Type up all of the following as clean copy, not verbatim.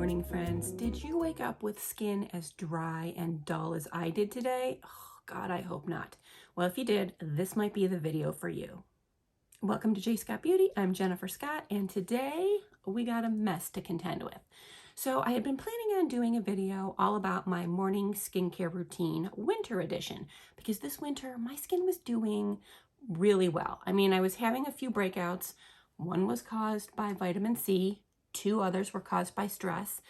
morning, friends. Did you wake up with skin as dry and dull as I did today? Oh, God, I hope not. Well, if you did, this might be the video for you. Welcome to J Scott Beauty. I'm Jennifer Scott, and today we got a mess to contend with. So I had been planning on doing a video all about my morning skincare routine, winter edition, because this winter my skin was doing really well. I mean, I was having a few breakouts. One was caused by vitamin C. 2 others were caused by stress,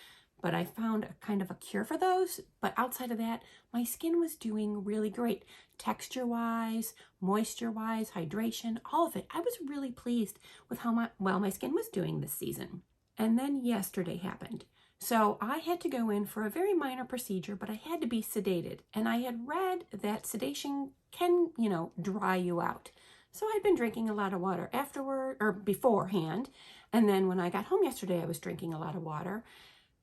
but I found a kind of a cure for those. But outside of that, my skin was doing really great. Texture-wise, moisture-wise, hydration, all of it. I was really pleased with how well my skin was doing this season. And then yesterday happened. So I had to go in for a very minor procedure, but I had to be sedated. And I had read that sedation can, dry you out. So I'd been drinking a lot of water afterward or beforehand. And then when I got home yesterday, I was drinking a lot of water.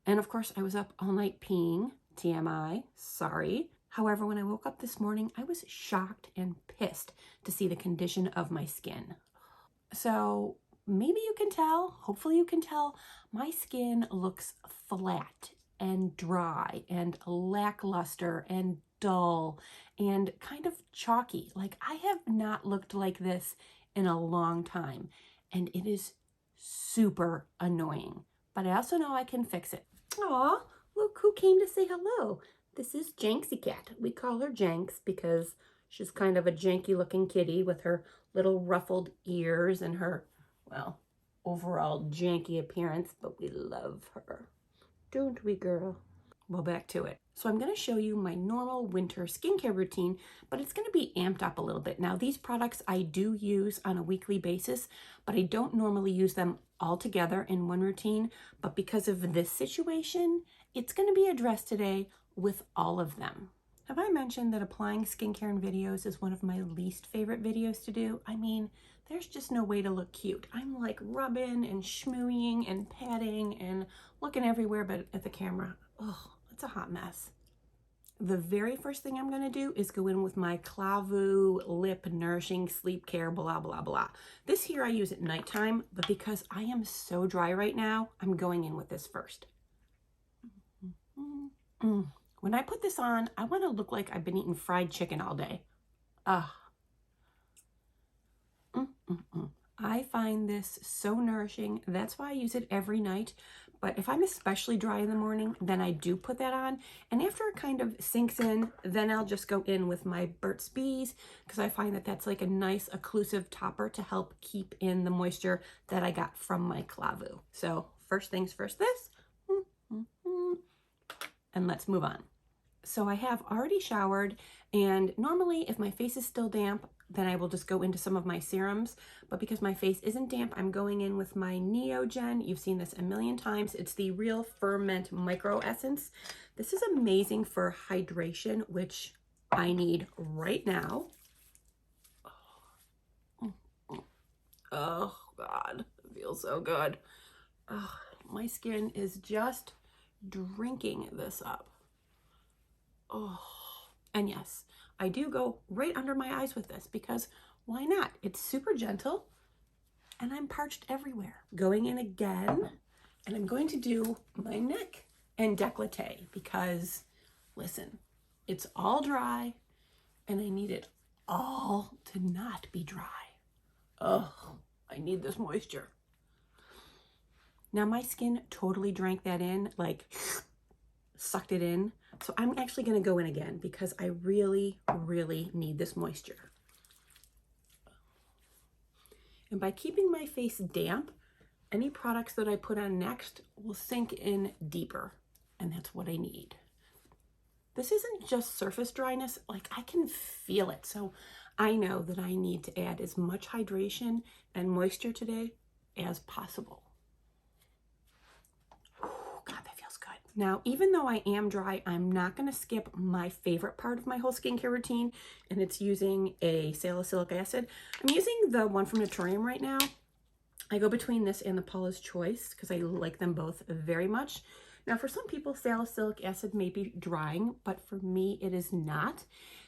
And of course, I was up all night peeing. TMI, sorry. However, when I woke up this morning, I was shocked and pissed to see the condition of my skin. So maybe you can tell, hopefully you can tell, my skin looks flat and dry and lackluster and dull and kind of chalky. Like I have not looked like this in a long time, and it is super annoying, but I also know I can fix it. Aw, look who came to say hello. This is Janksy Cat. We call her Janks because she's kind of a janky looking kitty with her little ruffled ears and her, well, overall janky appearance, but we love her. Don't we, girl? Well, back to it. So I'm going to show you my normal winter skincare routine, but it's going to be amped up a little bit. Now, these products I do use on a weekly basis, but I don't normally use them all together in one routine. But because of this situation, it's going to be addressed today with all of them. Have I mentioned that applying skincare in videos is one of my least favorite videos to do? I mean, there's just no way to look cute. I'm like rubbing and schmooing and patting and looking everywhere but at the camera. Oh, it's a hot mess. The very first thing I'm going to do is go in with my Clavu Lip Nourishing Sleep Care blah blah blah. This here I use at nighttime, but because I am so dry right now, I'm going in with this first. When I put this on, I want to look like I've been eating fried chicken all day. I find this so nourishing. That's why I use it every night. But if I'm especially dry in the morning, then I do put that on. And after it kind of sinks in, then I'll just go in with my Burt's Bees because I find that that's like a nice occlusive topper to help keep in the moisture that I got from my Clavu. So first things first, this. And let's move on. So I have already showered, and normally if my face is still damp, then I will just go into some of my serums. But because my face isn't damp, I'm going in with my Neogen. You've seen this a million times. It's the Real Ferment Micro Essence. This is amazing for hydration, which I need right now. Oh God, it feels so good. Oh, my skin is just drinking this up. Oh, and yes, I do go right under my eyes with this because why not? It's super gentle and I'm parched everywhere. Going in again, and I'm going to do my neck and décolleté because listen, it's all dry and I need it all to not be dry. Oh, I need this moisture. Now my skin totally drank that in, like sucked it in. So I'm actually going to go in again because I really, really need this moisture. And by keeping my face damp, any products that I put on next will sink in deeper. And that's what I need. This isn't just surface dryness, like I can feel it. So I know that I need to add as much hydration and moisture today as possible. Now, even though I am dry, I'm not going to skip my favorite part of my whole skincare routine, and it's using a salicylic acid. I'm using the one from Naturium right now. I go between this and the Paulas Choice because I like them both very much. Now, for some people, salicylic acid may be drying, but for me, it is not.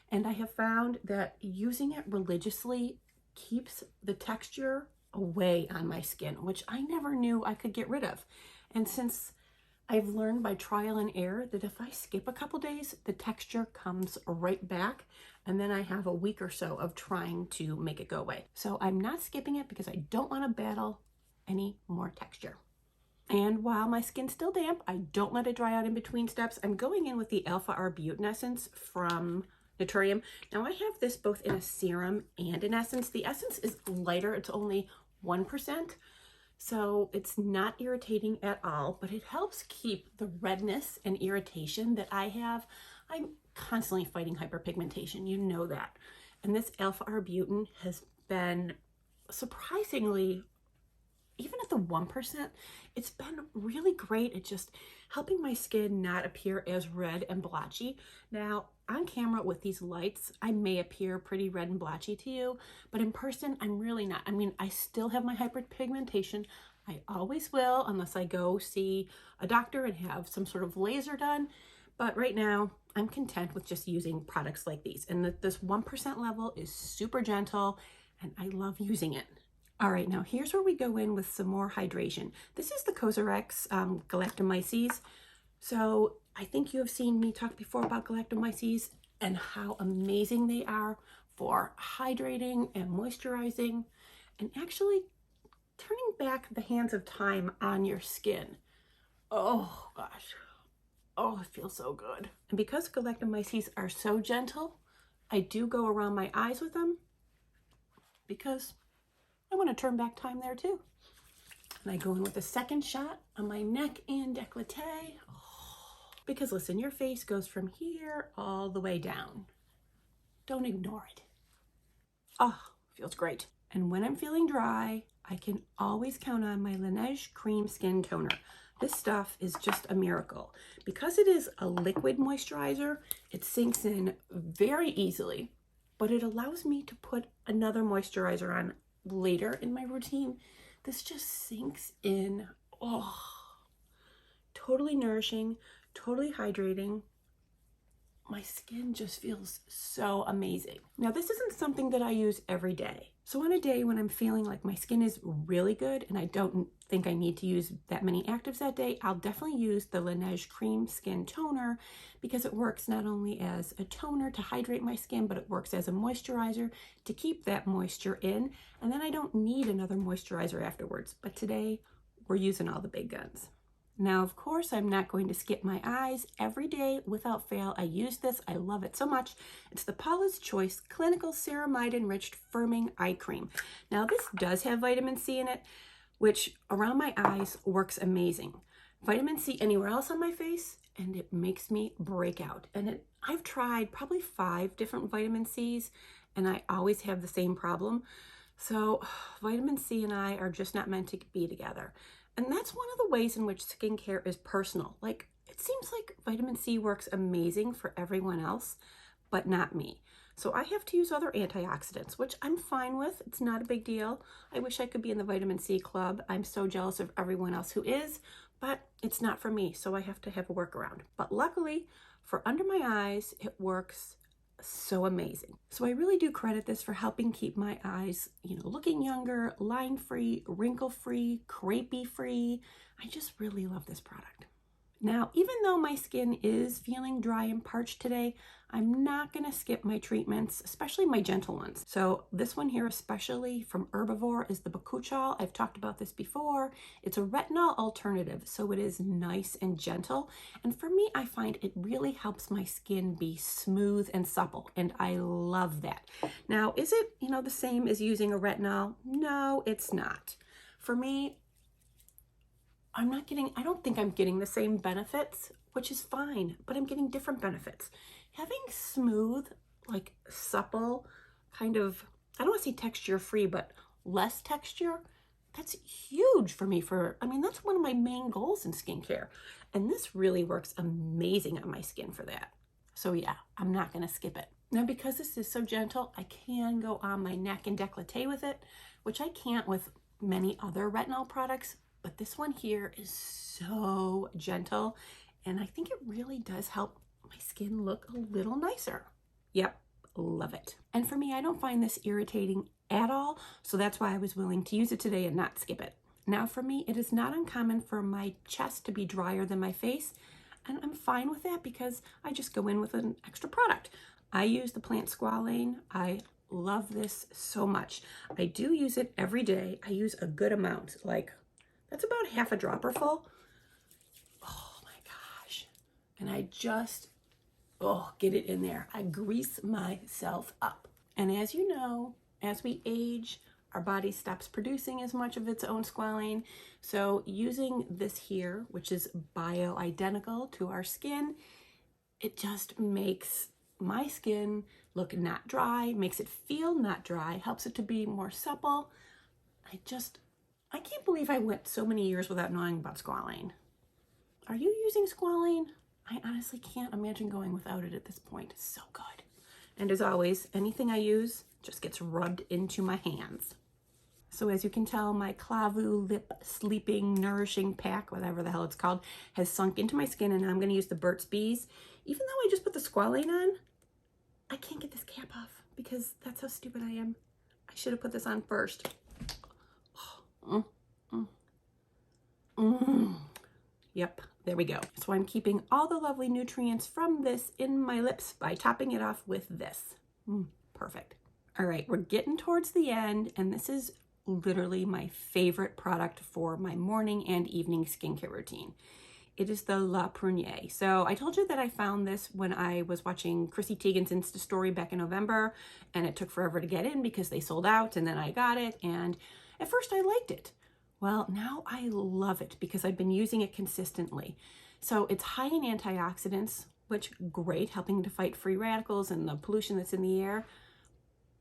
And I have found that using it religiously keeps the texture away on my skin, which I never knew I could get rid of. And since I've learned by trial and error that if I skip a couple days, the texture comes right back, and then I have a week or so of trying to make it go away. So I'm not skipping it because I don't want to battle any more texture. And while my skin's still damp, I don't let it dry out in between steps. I'm going in with the Alpha Arbutin Essence from Naturium. Now I have this both in a serum and an essence. The essence is lighter, it's only 1%. So it's not irritating at all, but it helps keep the redness and irritation that I have. I'm constantly fighting hyperpigmentation, you know that. And this Alpha Arbutin has been surprisingly, even at the 1%, it's been really great at just helping my skin not appear as red and blotchy. Now, on camera with these lights, I may appear pretty red and blotchy to you, but in person, I'm really not. I mean, I still have my hyperpigmentation. I always will, unless I go see a doctor and have some sort of laser done. But right now, I'm content with just using products like these. And this 1% level is super gentle, and I love using it. All right, now here's where we go in with some more hydration. This is the COSRX galactomyces. So I think you have seen me talk before about galactomyces and how amazing they are for hydrating and moisturizing and actually turning back the hands of time on your skin. Oh gosh, oh, it feels so good. And because galactomyces are so gentle, I do go around my eyes with them because I want to turn back time there too. And I go in with a second shot on my neck and décolleté. Oh, because listen, your face goes from here all the way down. Don't ignore it. Oh, feels great. And when I'm feeling dry, I can always count on my Laneige Cream Skin Toner. This stuff is just a miracle. Because it is a liquid moisturizer, it sinks in very easily, but it allows me to put another moisturizer on later in my routine. This just sinks in. Oh, totally nourishing, totally hydrating. My skin just feels so amazing. Now, this isn't something that I use every day. So on a day when I'm feeling like my skin is really good and I don't think I need to use that many actives that day, I'll definitely use the Laneige Cream Skin Toner because it works not only as a toner to hydrate my skin, but it works as a moisturizer to keep that moisture in. And then I don't need another moisturizer afterwards. But today we're using all the big guns. Now, of course, I'm not going to skip my eyes. Every day, without fail, I use this. I love it so much. It's the Paulas Choice Clinical Ceramide Enriched Firming Eye Cream. Now, this does have vitamin C in it, which around my eyes works amazing. Vitamin C anywhere else on my face, and it makes me break out. And I've tried probably 5 different vitamin Cs, and I always have the same problem. So vitamin C and I are just not meant to be together. And that's one of the ways in which skincare is personal. Like, it seems like vitamin C works amazing for everyone else, but not me. So I have to use other antioxidants, which I'm fine with. It's not a big deal. I wish I could be in the vitamin C club. I'm so jealous of everyone else who is, but it's not for me. So I have to have a workaround. But luckily, for under my eyes, it works so amazing. So I really do credit this for helping keep my eyes, looking younger, line-free, wrinkle-free, crepey-free. I just really love this product. Now, even though my skin is feeling dry and parched today, I'm not going to skip my treatments, especially my gentle ones. So this one here, especially from Herbivore, is the Bakuchal. I've talked about this before. It's a retinol alternative, so it is nice and gentle. And for me, I find it really helps my skin be smooth and supple, and I love that. Now, is it, the same as using a retinol? No, it's not. For me, I don't think I'm getting the same benefits, which is fine, but I'm getting different benefits. Having smooth, like supple, kind of, I don't want to say texture free, but less texture, that's huge for me that's one of my main goals in skincare. And this really works amazing on my skin for that. So yeah, I'm not going to skip it. Now, because this is so gentle, I can go on my neck and décolleté with it, which I can't with many other retinol products. But this one here is so gentle, and I think it really does help my skin look a little nicer. Yep, love it. And for me, I don't find this irritating at all, so that's why I was willing to use it today and not skip it. Now for me, it is not uncommon for my chest to be drier than my face, and I'm fine with that because I just go in with an extra product. I use the plant Squalane. I love this so much. I do use it every day. I use a good amount, like that's about half a dropper full. Oh my gosh. And I just, get it in there. I grease myself up. And as you know, as we age, our body stops producing as much of its own squalane. So using this here, which is bioidentical to our skin, it just makes my skin look not dry, makes it feel not dry, helps it to be more supple. I can't believe I went so many years without knowing about Squalane. Are you using Squalane? I honestly can't imagine going without it at this point. It's so good. And as always, anything I use just gets rubbed into my hands. So as you can tell, my Clavu Lip Sleeping Nourishing Pack, whatever the hell it's called, has sunk into my skin, and now I'm going to use the Burt's Bees. Even though I just put the Squalane on, I can't get this cap off because that's how stupid I am. I should have put this on first. Yep, there we go. So I'm keeping all the lovely nutrients from this in my lips by topping it off with this. Perfect. All right, we're getting towards the end, and this is literally my favorite product for my morning and evening skincare routine. It is the La Prune. So I told you that I found this when I was watching Chrissy Teigen's Insta story back in November, and it took forever to get in because they sold out, and then I got it, and at first I liked it. Well, now I love it because I've been using it consistently. So it's high in antioxidants, which great, helping to fight free radicals and the pollution that's in the air.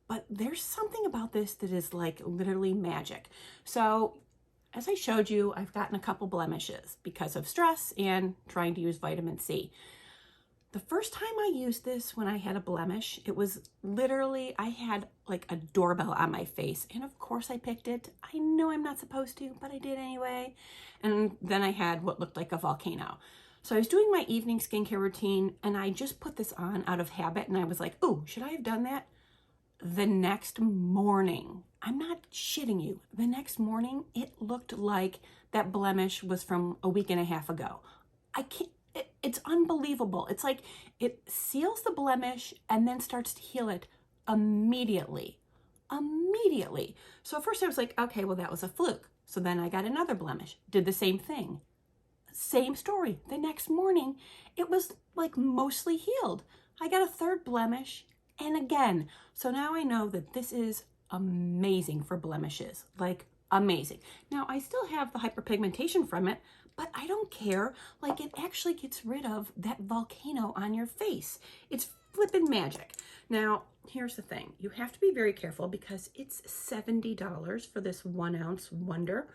But there's something about this that is like literally magic. So as I showed you, I've gotten a couple blemishes because of stress and trying to use vitamin C. The first time I used this when I had a blemish, it was literally, I had like a doorbell on my face. And of course I picked it. I know I'm not supposed to, but I did anyway. And then I had what looked like a volcano. So I was doing my evening skincare routine and I just put this on out of habit. And I was like, oh, should I have done that? The next morning, I'm not shitting you, the next morning, it looked like that blemish was from a week and a half ago. It's unbelievable. It's like it seals the blemish and then starts to heal it immediately. So at first I was like, okay, well, that was a fluke. So then I got another blemish, did the same thing. Same story. The next morning, it was like mostly healed. I got a third blemish and again. So now I know that this is amazing for blemishes, like amazing. Now I still have the hyperpigmentation from it, but I don't care. Like it actually gets rid of that volcano on your face. It's flippin' magic. Now, here's the thing. You have to be very careful because it's $70 for this 1 ounce wonder.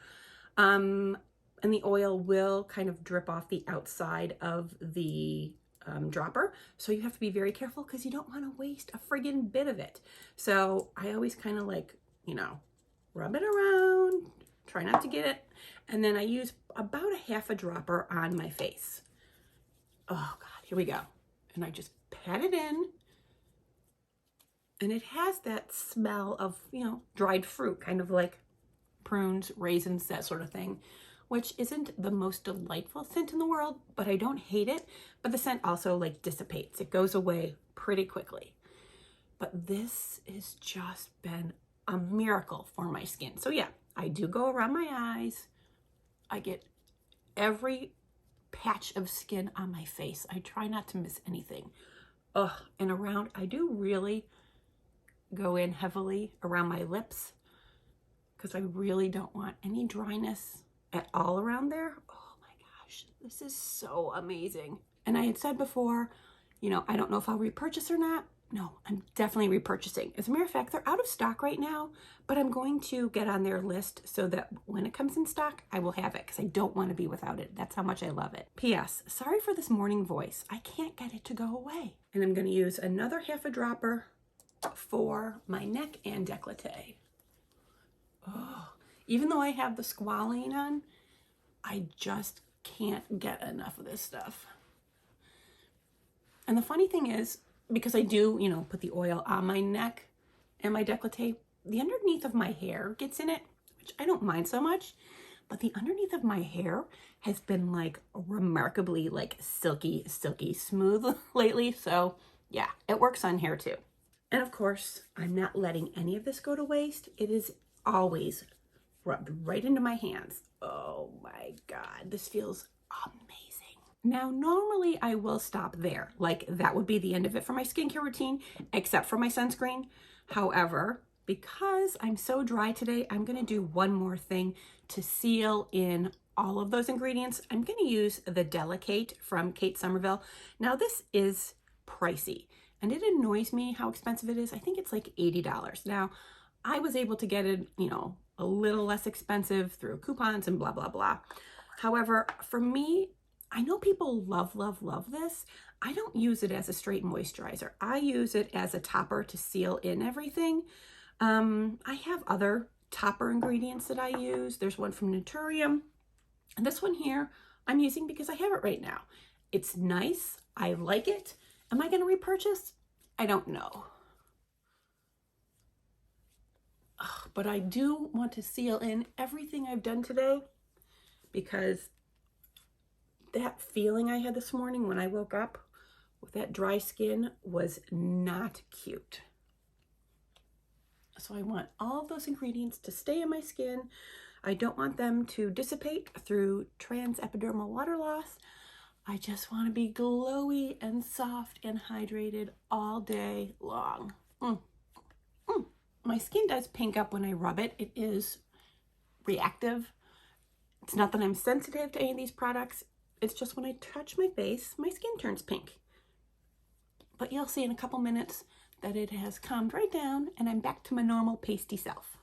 And the oil will kind of drip off the outside of the dropper. So you have to be very careful because you don't want to waste a friggin' bit of it. So I always kind of like, rub it around, try not to get it. And then I use about a half a dropper on my face. Oh God, here we go. And I just pat it in. And it has that smell of, dried fruit, kind of like prunes, raisins, that sort of thing, which isn't the most delightful scent in the world, but I don't hate it. But the scent also like dissipates. It goes away pretty quickly. But this has just been a miracle for my skin. So yeah, I do go around my eyes. I get every patch of skin on my face. I try not to miss anything. And around, I do really go in heavily around my lips because I really don't want any dryness at all around there. Oh my gosh, this is so amazing. And I had said before, I don't know if I'll repurchase or not. No, I'm definitely repurchasing. As a matter of fact, they're out of stock right now, but I'm going to get on their list so that when it comes in stock, I will have it because I don't want to be without it. That's how much I love it. P.S. Sorry for this morning voice. I can't get it to go away. And I'm going to use another half a dropper for my neck and décolleté. Oh, even though I have the Squalane on, I just can't get enough of this stuff. And the funny thing is, because I do, put the oil on my neck and my décolleté, the underneath of my hair gets in it, which I don't mind so much. but the underneath of my hair has been like remarkably like silky smooth lately. So yeah, it works on hair too. And of course, I'm not letting any of this go to waste. It is always rubbed right into my hands. Oh my God, this feels amazing. Now, normally I will stop there. Like that would be the end of it for my skincare routine, except for my sunscreen. However, because I'm so dry today, I'm gonna do one more thing to seal in all of those ingredients. I'm gonna use the Delicate from Kate Somerville. Now this is pricey and it annoys me how expensive it is. I think it's like $80. Now, I was able to get it, you know, a little less expensive through coupons and blah, blah, blah. However, for me, I know people love this. I don't use it as a straight moisturizer. I use it as a topper to seal in everything. I have other topper ingredients that I use. There's one from Naturium. And this one here I'm using because I have it right now. It's nice. I like it. Am I going to repurchase? I don't know. But I do want to seal in everything I've done today because that feeling I had this morning when I woke up with that dry skin was not cute. So I want all of those ingredients to stay in my skin. I don't want them to dissipate through transepidermal water loss. I just want to be glowy and soft and hydrated all day long. My skin does pink up when I rub it. It is reactive. It's not that I'm sensitive to any of these products. It's just when I touch my face, my skin turns pink. But you'll see in a couple minutes that it has calmed right down and I'm back to my normal pasty self.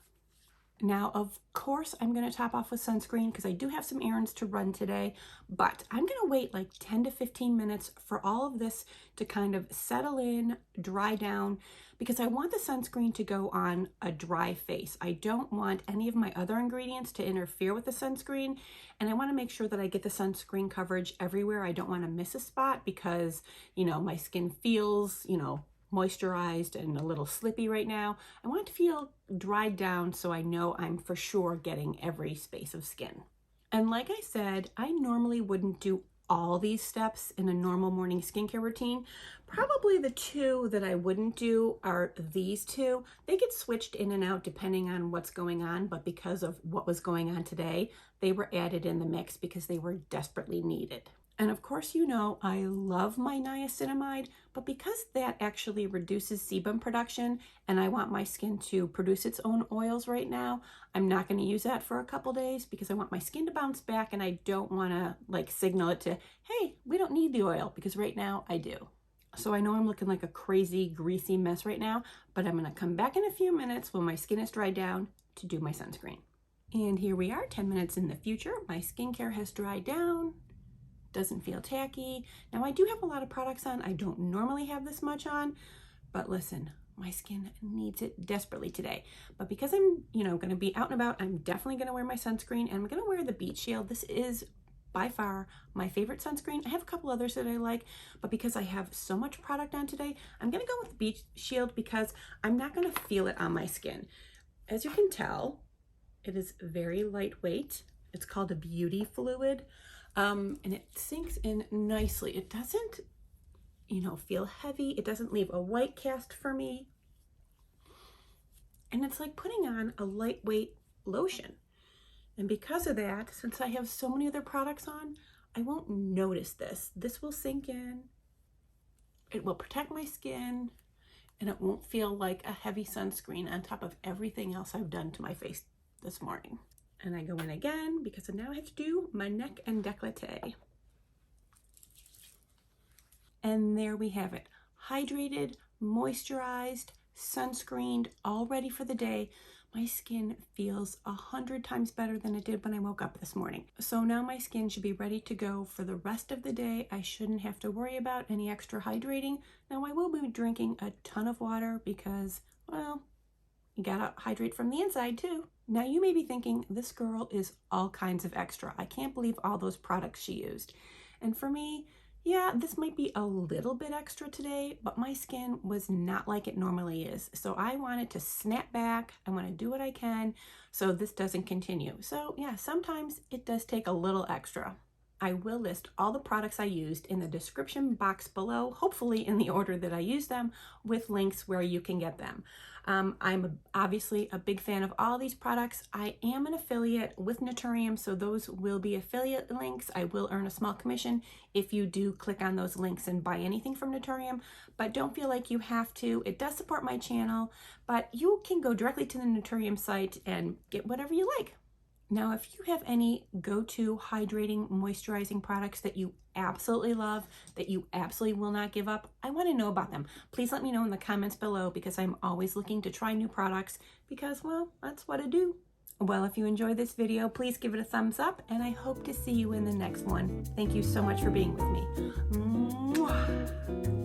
Now, of course, I'm going to top off with sunscreen because I do have some errands to run today, but I'm going to wait like 10 to 15 minutes for all of this to kind of settle in, dry down, because I want the sunscreen to go on a dry face. I don't want any of my other ingredients to interfere with the sunscreen, and I want to make sure that I get the sunscreen coverage everywhere. I don't want to miss a spot because, you know, my skin feels, you know, moisturized and a little slippy right now. I want it to feel dried down so I know I'm for sure getting every space of skin. And like I said, I normally wouldn't do all these steps in a normal morning skincare routine. Probably the two that I wouldn't do are these two. They get switched in and out depending on what's going on, but because of what was going on today, they were added in the mix because they were desperately needed. And of course, you know, I love my niacinamide, but because that actually reduces sebum production and I want my skin to produce its own oils right now, I'm not going to use that for a couple days because I want my skin to bounce back and I don't want to like signal it to, hey, we don't need the oil, because right now I do. So I know I'm looking like a crazy greasy mess right now, but I'm going to come back in a few minutes when my skin is dried down to do my sunscreen. And here we are 10 minutes in the future. My skincare has dried down. Doesn't feel tacky. Now I do have a lot of products on. I don't normally have this much on, but listen, my skin needs it desperately today. But because I'm, you know, going to be out and about, I'm definitely going to wear my sunscreen and I'm going to wear the Beach Shield. This is by far my favorite sunscreen. I have a couple others that I like, but because I have so much product on today, I'm going to go with the Beach Shield because I'm not going to feel it on my skin. As you can tell, it is very lightweight. It's called a beauty fluid. And it sinks in nicely. It doesn't, you know, feel heavy. It doesn't leave a white cast for me. And it's like putting on a lightweight lotion. And because of that, since I have so many other products on, I won't notice this. This will sink in. It will protect my skin. And it won't feel like a heavy sunscreen on top of everything else I've done to my face this morning. And I go in again because now I have to do my neck and décolleté. And there we have it. Hydrated, moisturized, sunscreened, all ready for the day. My skin feels 100 times better than it did when I woke up this morning. So now my skin should be ready to go for the rest of the day. I shouldn't have to worry about any extra hydrating. Now I will be drinking a ton of water because, well, you gotta hydrate from the inside too. Now you may be thinking, this girl is all kinds of extra. I can't believe all those products she used. And for me, Yeah, this might be a little bit extra today, but my skin was not like it normally is. So I wanted to snap back. I want to do what I can so this doesn't continue. So yeah, sometimes it does take a little extra. I will list all the products I used in the description box below, hopefully in the order that I use them, with links where you can get them. I'm obviously a big fan of all these products. I am an affiliate with Naturium, so those will be affiliate links. I will earn a small commission if you do click on those links and buy anything from Naturium, but don't feel like you have to. It does support my channel, but you can go directly to the Naturium site and get whatever you like. Now, if you have any go-to hydrating, moisturizing products that you absolutely love, that you absolutely will not give up, I want to know about them. Please let me know in the comments below, because I'm always looking to try new products because, well, that's what I do. Well, if you enjoyed this video, please give it a thumbs up, and I hope to see you in the next one. Thank you so much for being with me. Mwah.